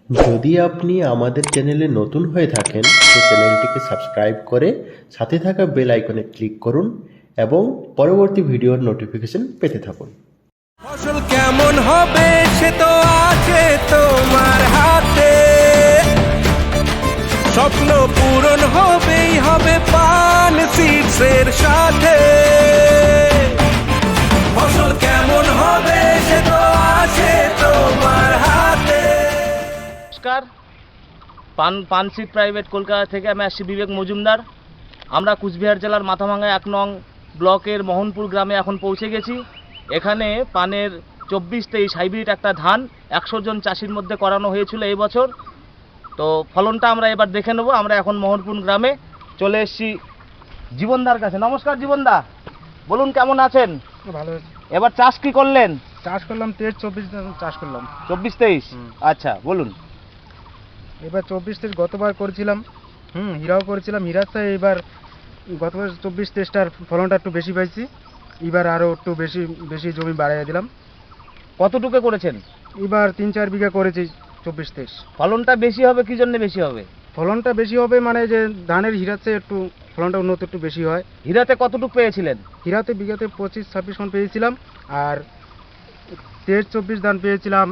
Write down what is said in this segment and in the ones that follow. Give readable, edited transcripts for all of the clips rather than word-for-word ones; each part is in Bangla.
যদি আপনি আমাদের চ্যানেলে নতুন হয়ে থাকেন তো চ্যানেলটিকে সাবস্ক্রাইব করে সাথে থাকা বেল আইকনে ক্লিক করুন এবং পরবর্তী ভিডিওর নোটিফিকেশন পেতে থাকুন। ফসল কেমন হবে সে তো আছে তোমার হাতে, স্বপ্ন পূরণ হবেই হবে পান সিডসের সাথে। ফসল কেমন হবে সে তো আছে তোমার হাতে। নমস্কার, পান সিড প্রাইভেট কলকাতা থেকে আমি আসছি বিবেক মজুমদার। আমরা কুচবিহার জেলার মাথাভাঙ্গা 1 নং ব্লকের মোহনপুর গ্রামে এখন পৌঁছে গেছি। এখানে পানের 24-23 হাইব্রিড একটা ধান 100 জন চাষির মধ্যে করানো হয়েছিল এই বছর। তো ফলনটা আমরা এবার দেখে নেব। আমরা এখন মোহনপুর গ্রামে চলে এসেছি জীবনদার কাছে। নমস্কার জীবনদা, বলুন কেমন আছেন? ভালো। এবার চাষ কি করলেন? চাষ করলাম 23-24 চাষ করলাম। 24-23, আচ্ছা বলুন। এবার 24-23 গতবার করেছিলাম, হীরাও করেছিলাম। হীরার চেয়ে এবার গতবার 24-23টার ফলনটা একটু বেশি পাইছি। এবার আরও একটু বেশি বেশি জমি বাড়াইয়া দিলাম। কতটুকু করেছেন? এবার 3-4 বিঘা করেছি 24-23। ফলনটা বেশি হবে কি জন্য বেশি হবে? ফলনটা বেশি হবে মানে যে ধানের হীরার চেয়ে একটু ফলনটা উন্নত একটু বেশি হয়। হীরাতে কতটুকু পেয়েছিলেন? হীরাতে বিঘাতে 25-26 মণ পেয়েছিলাম, আর 23-24 ধান পেয়েছিলাম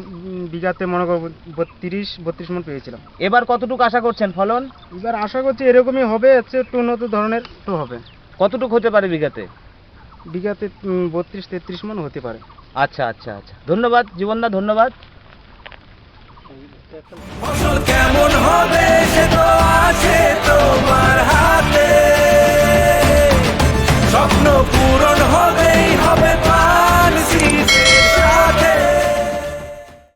বিঘাতে মনে করো 32-32 মণ পেয়েছিলাম। এবার কতটুকু আশা করছেন ফলন? এবার আশা করছি এরকমই হবে, হচ্ছে একটু উন্নত ধরনের একটু হবে। কতটুকু হতে পারে বিঘাতে? বিঘাতে 32-33 মণ হতে পারে। আচ্ছা আচ্ছা আচ্ছা, ধন্যবাদ জীবনদা, ধন্যবাদ। ফসল কেমন হবে সে তো আছে তোমার হাতে, স্বপ্ন পূরণ হবেই হবে পান সিডসের সাথে।